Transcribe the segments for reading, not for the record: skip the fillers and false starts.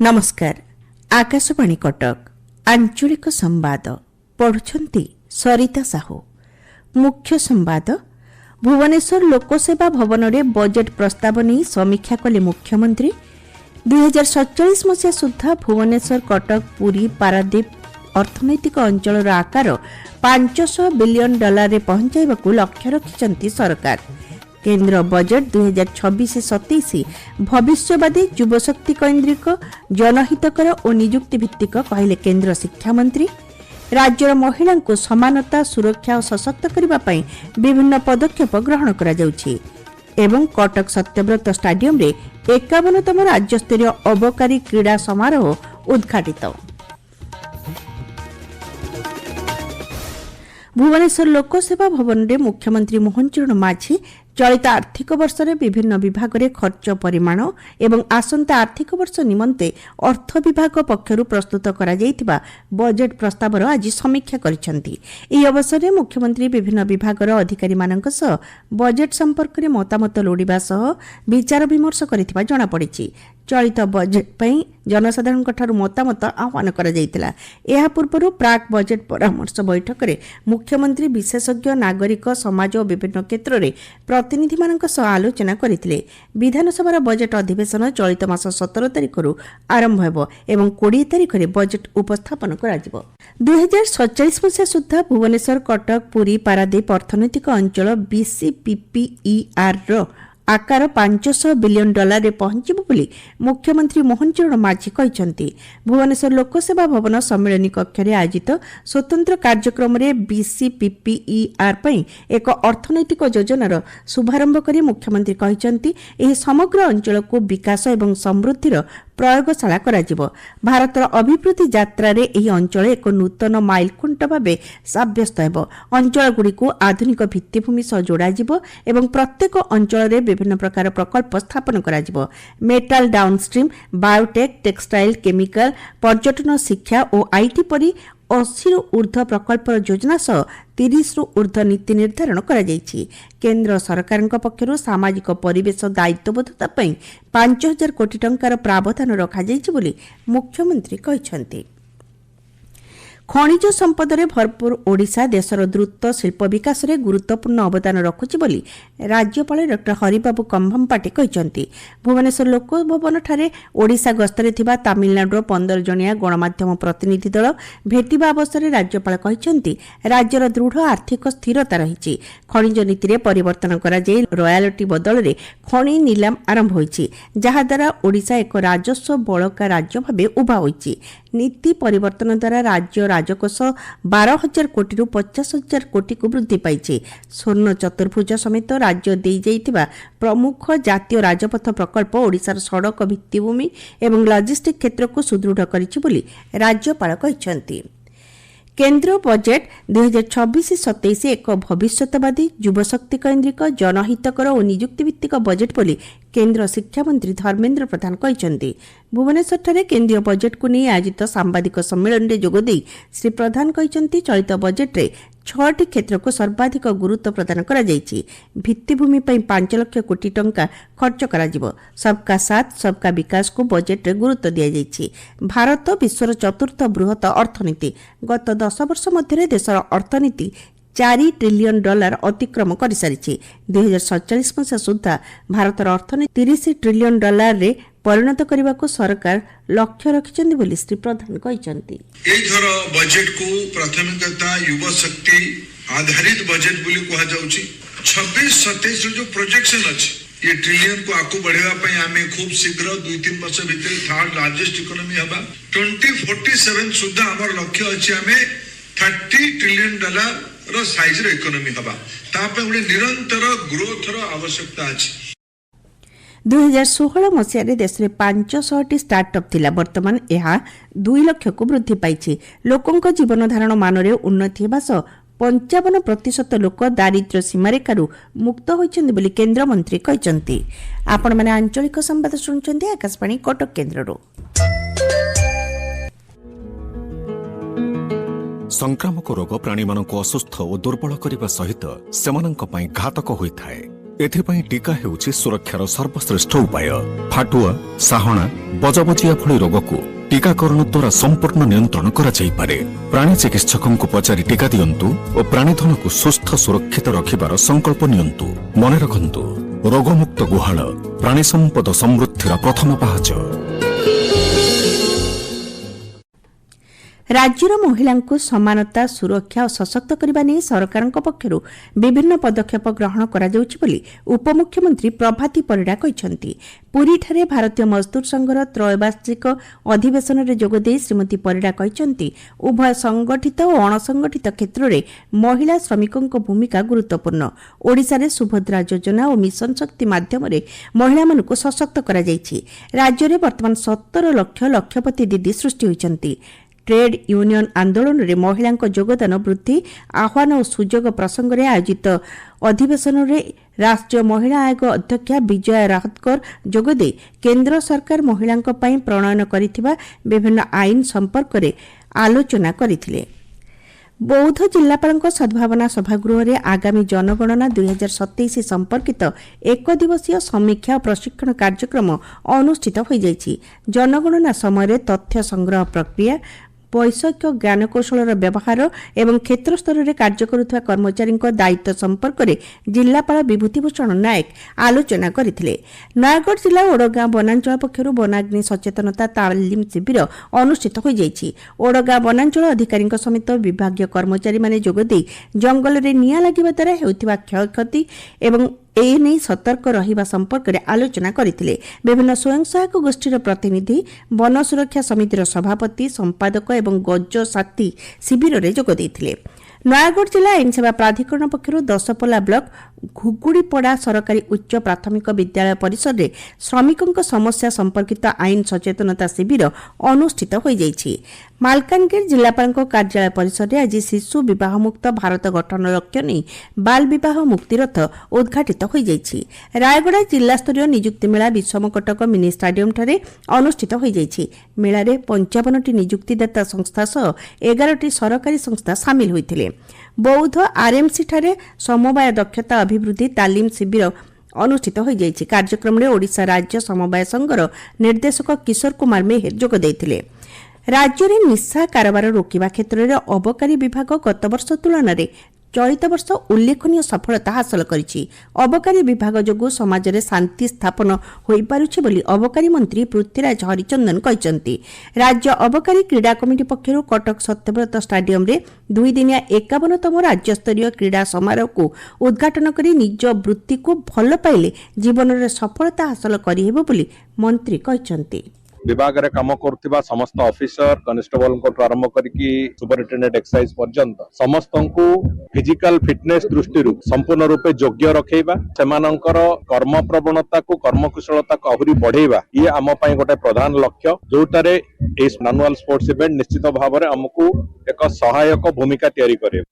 नमस्कार। आकाशवाणी कटक आंचलिक संवाद पढ़ुछंती सरिता साहू। मुख्य संवाद। भुवनेश्वर लोकसेवा भवन में बजेट प्रस्ताव नहीं समीक्षा कले मुख्यमंत्री। 2047 मसीहा सुधा भुवनेश्वर कटक पुरी पारादीप अर्थनैतिक अंचल आकार $500 बिलियन पहुंचाइबाकू लक्ष्य रखिछंती सरकार। केंद्र बजेट 2026-27 भविष्यवादी युवशक्ति केन्द्रिक जनहितकर और नियुक्ति भित्तिक कहले केंद्र शिक्षा मंत्री। राज्यर महिला को समानता सुरक्षा और सशक्त करने विभिन्न पदक्षेप ग्रहण करा जाउछि एवं कटक सत्यव्रत स्टाडियम रे 51तम राज्यस्तरीय अबकारी क्रीड़ा समारोह उद्घाटित। भुवनेश्वर लोकसेवा भवन में मुख्यमंत्री मोहन चरण माझी चलित आर्थिक वर्ष में विभिन्न विभाग में खर्च परिमाण एवं आसंता आर्थिक वर्ष निमंते अर्थ विभाग पक्षर प्रस्तुत करा जायतिबा बजेट प्रस्तावर आज समीक्षा करिसेंती। एही अवसर में मुख्यमंत्री विभिन्न विभाग अधिकारी मानक सह बजेट संपर्क में मतामत लोड़िबा सह विचार विमर्श करिथिबा जणा पड़िछि। चलित बजेट पई जनसाधारण मतामत आह्वान करा जायतिला। एहा पूर्व प्राक बजेट परामर्श बैठक में मुख्यमंत्री विशेषज्ञ नागरिक समाज और विभिन्न क्षेत्र में प्रतिनिधि मानक सह आलोचना करथिले। विधानसभा बजेट अधिवेशन चलित मास 17 तारिख आरंभ हेबो एवं 20 तारिख रे बजेट उपस्थापन कराजिबो। 2047 मसीहा सुधा भुवनेश्वर कटक पुरी पारादीप अर्थनैतिक अंचल BCPPER रो आकार $500 बिलियन पहुंचब बोली मुख्यमंत्री मोहन चरण माझी कहते। भुवनेश्वर लोकसेवा भवन सम्मेलन कक्ष में आयोजित स्वतंत्र कार्यक्रम में BCPPER पई एक अर्थनैतिक योजनार शुभारंभ कर मुख्यमंत्री कहते यह समग्र अंचल को विकास एवं समृद्धिर प्रयोगशाला कराजिबो। भारतर अभिवृद्धि यात्रा रे एही अंचल एक नूतन माइलखुंट भाबे साब्यस्त हेबो। अंचल गुडी को आधुनिक भित्तिभूमि सह जोड़ाजिबो एवं प्रत्येक अंचल रे विभिन्न प्रकार प्रकल्प स्थापन कराजिबो। Metal downstream, biotech, textile, chemical, पर्यटन, शिक्षा और आईटी परी 80 ऊर्ध्व प्रकल्प योजना सह 30 ऊर्ध्व नीति निर्धारण करा जायछि। केंद्र सरकार पक्षरु सामाजिक परिवेश दायित्वबोधता पई 5000 कोटी टंकार प्रावधान रखा जायछि बोली मुख्यमंत्री कहछन्ति। खनिज संपद में भरपूर ओडिशा देशर द्रुत शिल्प विकास में गुरुत्वपूर्ण अवदान रखुछि बोली राज्यपाल डॉ हरिबाबू कंभमपाटी कहछन्ति। भुवनेश्वर लोकभवन ठारे ओडिशा गस्तरे थिबा तमिलनाडुर 15 जणिया गणमाध्यम प्रतिनिधि दल भेटिबा अवसर में राज्यपाल कहछन्ति राज्यर दृढ़ आर्थिक स्थिरता रहिछि। खनिज नीति रे परिवर्तन करा जाय रॉयल्टी बदल रे खनि नीलाम आरंभ होइछि जहा द्वारा ओडिशा एक राजस्व बळका राज्य भाबे उभा होइछि। नीति परिवर्तन द्वारा राज्य राजकोष 12,000 कोटी 50,000 कोटी को वृद्धि पाई। स्वर्ण चतुर्भुज समेत राज्य दे जाइतिबा प्रमुख जातीय राजपथ प्रकल्प ओडिशार सड़क भित्तिभूमि एवं लॉजिस्टिक क्षेत्र को सुदृढ़ करिछि बोली राज्यपाल कहछन्ति। केंद्र बजेट 2026-27 एक भविष्यवादी युवशक्ति केन्द्रिक जनहितकर और नियुक्ति भित्तिक बजेट बोली केंद्र शिक्षा मंत्री धर्मेन्द्र प्रधान कहते। भुवनेश्वर ठारे केंद्रीय बजेट को नहीं आयोजित सांबादिक सम्मेलन में जोगदे श्री प्रधान कहते चलित बजेट रे 6टी क्षेत्र को सर्वाधिक गुरुत्व प्रदान करा जायछि। भित्तिभूमि पई 5 लाख कोटी टंका खर्च करा जिवो। सबका साथ सबका विकास को बजेट रे गुरुत्व दिया जायछि। भारत विश्वर चतुर्थ बृहत अर्थनीति। गत 10 वर्ष मध्य देशर अर्थनीति $4 ट्रिलियन अतिक्रम कर सारी। 2047 मसीहा सुधा भारतर अर्थनीति $30 ट्रिलियन रे परिणत करने को सरकार लक्ष्य रखिछन्ति बोली श्री प्रधान कहछन्ति। एथर बजेट को प्राथमिकता युवा शक्ति आधारित बजेट बोली कहा जाउछि। 26-27 जो प्रोजेक्शन अछि ये ट्रिलियन को आकु बढ़ेवा पई आमे खूब शीघ्र 2-3 वर्ष भीतर थर्ड लार्जेस्ट इकोनॉमी हबा। 2047 सुधा हमर लक्ष्य अछि आमे $30 ट्रिलियन रो साइज रो इकोनॉमी हबा। तापे उडे निरंतर ग्रोथ रो आवश्यकता अछि। 2016 मसीह देश में 500टी स्टार्टअप थिला। वर्तमान यह 2 लाख को वृद्धि पाई। लोकों जीवन धारण मान में उन्नति होगा सह 55% लोक दारिद्र्य सीमारेखारू मुक्त होइछन्ति बोली केंद्र मंत्री कहछन्ति। आपण माने आंचलिक संवाद सुनछन्ति आकाशवाणी कटक केन्द्ररो। संक्रामक रोग प्राणी मानक असुस्थ और दुर्बल करने सहित सेमानंक पई घातक होइथाय। एथिपाई टीका हेउछि सुरक्षार सर्वश्रेष्ठ उपाय। फाटुआ, साहणा, बजबजिया भली रोग को टीकाकरण द्वारा संपूर्ण नियंत्रण करा जाई पारे। प्राणी चिकित्सकों को पचारि टीका दियंतु और प्राणीधन को सुस्थ सुरक्षित रखिबार संकल्प नियंतु। मने रखंतु, रोगमुक्त गुहाल प्राणी संपद समृद्धिर प्रथम पाहाच। राज्यर महिलांकु समानता सुरक्षा और सशक्त करने नहीं सरकार पक्षर विभिन्न पदक्षेप ग्रहण करा जाउछि बोली उपमुख्यमंत्री प्रभाती परिडा कहिसंती। पुरी ठारे भारतीय मजदूर संघर त्रैमासिक अधिवेशन में जोगदे श्रीमती परिडा कहिसंती उभय संगठित और अणसंगठित क्षेत्र में महिला श्रमिकों भूमिका गुरुत्वपूर्ण। ओडिशा रे सुभद्रा योजना और मिशन शक्ति माध्यम महिला मानकु सशक्त करा जाइछि। राज्य में वर्तमान 17 लाख लक्षपति दीदी सृष्टि होइछंती। ट्रेड यूनियन आंदोलन में महिला योगदान वृद्धि आह्वान और सुजोग प्रसंग में आयोजित अधिवेशन में राष्ट्रीय महिला आयोग अध्यक्षा विजया राहतकर जोगदे केंद्र सरकार महिला प्रणयन करिथिबा विभिन्न आईन संपर्क में आलोचना करथिले। बौद्ध जिलापाल सद्भावना सभागृह में आगामी जनगणना 2027 संपर्कित एक दिवसीय समीक्षा और प्रशिक्षण कार्यक्रम अनुष्ठित हो जाइछि। जनगणना समय तथ्य संग्रह प्रक्रिया, वैषयिक ज्ञानकौशल व्यवहार एवं क्षेत्र स्तर में कार्य करुवा कर्मचारी दायित्व संपर्क में जिलापाल विभूतिभूषण नायक आलोचना करथिले। नयागढ़ जिला ओडगां वनांचल पक्षर वनाग्नि सचेतनता तालीम शिविर अनुष्ठित हो जाइछि। ओडगां वनांचल अधिकारी समेत विभागीय कर्मचारी माने जोगदे जंगल में निआं लागिबा द्वारा हेउथिबा क्षयक्षति एवं एने सतर्क रहिबा संपर्क में आलोचना करथिले। विभिन्न स्वयं सहायक गोष्ठीर प्रतिनिधि, वन सुरक्षा समितिर सभापति, संपादक एवं गज साथी शिविर में जोग देथिले। नयागढ़ जिला आईन सेवा प्राधिकरण पक्षर दशपल्ला ब्लॉक घुगुड़ीपड़ा सरकारी उच्च प्राथमिक विद्यालय परिसर में श्रमिकों समस्या संपर्कित आईन सचेतनता शिविर अनुष्ठित हो जाइछि। मालकानगिरी जिलापाल कार्यालय परिसर में आज शिशु विवाह मुक्त भारत गठन लक्ष्य नहीं बाल विवाह मुक्ति रथ उद्घाटित हो जाइछि। रायगड़ा जिला स्तरीय नियुक्ति मेला विषमकटक मिनी स्टाडियम ठारे अनुष्ठित हो जाइछि। मेला रे 55टी नियुक्तिदाता संस्था सह 11टी सरकारी संस्था सामिल होइथिले। बौद्ध आरएमसी ठारे समवाय दक्षता अभिवृद्धि तालीम शिविर अनुष्ठित हो जाइछि। कार्यक्रम में ओडिशा राज्य समवाय संघर निर्देशक किशोर कुमार मेहर जोग देथिले। राज्य में निशा कारोबार रोकवा क्षेत्र में अबकारी विभाग गत वर्ष तुलन में चलित वर्ष उल्लेखनीय सफलता हासिल करिछि। अबकारी विभाग जोगु समाज में शांति स्थापन होई पारुछि बोली अबकारी मंत्री पृथ्वीराज हरिचंदन कहिसंती। राज्य अबकारी क्रीड़ा कमिटी पक्षरु कटक सत्यव्रत स्टाडियम रे 2 दिनिया 51तम राज्य स्तरीय क्रीड़ा समारोह को उद्घाटन करी निज वृत्ति को भल पाइले जीवन में सफलता हासिल करिहेबो बोली मंत्री कहिसंती। विभाग रे काम करथिबा समस्त ऑफिसर कांस्टेबल को आरंभ करके सुपरिटेंडेंट एक्साइज पर्यंत समस्त को फिजिकल फिटनेस दृष्टि संपूर्ण रूपे योग्य रखेबा सेमानंकर कर्म प्रवणता को कर्मकुशलता को आहुरी बढ़ेबा ये आम पई गोटे प्रधान लक्ष्य जोटारे इस एनुअल स्पोर्ट्स इवेंट निश्चित भाव में हमको एक सहायक भूमिका तैयारी करे।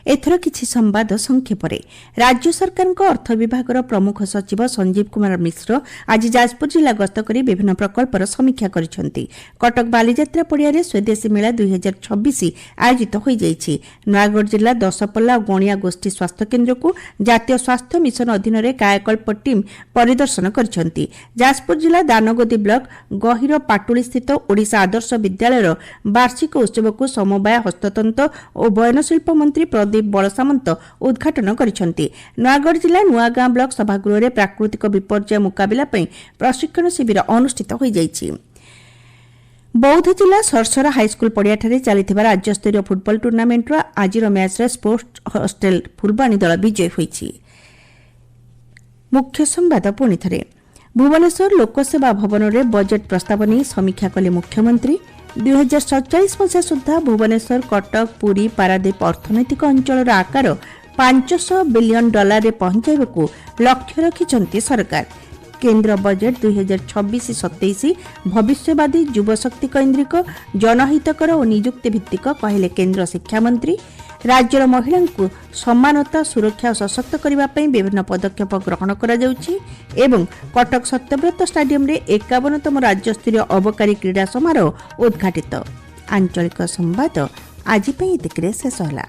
एथर किछि संवाद संक्षेप रे राज्य सरकार अर्थ विभाग प्रमुख सचिव संजीव कुमार मिश्र आज जाजपुर जिला गस्त कर विभिन्न प्रकल्पर समीक्षा करिसेंती। कटक बालीजात्रा पड़िया स्वदेशी मेला 2026 आयोजित हो जाइछि। नयागढ़ जिला दशपल्ला और गणिया गोष्ठी स्वास्थ्य केन्द्र को जातीय स्वास्थ्य मिशन अधीन में कायाकल्प टीम परिदर्शन करिसेंती। जाजपुर जिला दानगोदी ब्लॉक गहिर पाटुली स्थित ओडिशा आदर्श विद्यालय वार्षिक उत्सव को समवाय हस्ततंत्र और बयनशिल्प मंत्री प्रदीप बड़सामंत उद्घाटन करिसेंती। नयागढ़ जिला नुआगां ब्लॉक सभागृह में प्राकृतिक विपर्यय मुकाबिला पई प्रशिक्षण शिविर अनुष्ठित हो जाइछि। बौद्ध जिला सरसरा हाईस्कूल पड़ियाठारे चलिथिबा राज्यस्तरीय फुटबॉल टूर्नामेंट आजिर मैच रे स्पोर्ट्स हॉस्टेल फुलबाणी दल विजय होइछि। मुख्य संवाद पुणी थरे भुवनेश्वर लोकसेवा भवन में बजेट प्रस्ताव नहीं समीक्षा कले मुख्यमंत्री। 2047 मसीहा सुधा भुवनेश्वर कटक पुरी पारादीप अर्थनैतिक अंचल आकार $500 बिलियन रे पहुंचाइबाकू लक्ष्य रखिछंती सरकार। केंद्र बजेट 2026-27 भविष्यवादी युवशक्ति केन्द्रिक जनहितकर और नियुक्ति भित्तिक कहले केंद्र शिक्षा मंत्री। राज्यर महिला को समानता सुरक्षा और सशक्त करने विभिन्न पदक्षेप ग्रहण करा जाउछि एवं कटक सत्यव्रत स्टाडियम रे 51तम राज्यस्तरीय अबकारी क्रीड़ा समारोह उद्घाटित। आंचलिक संवाद आज शेष होला।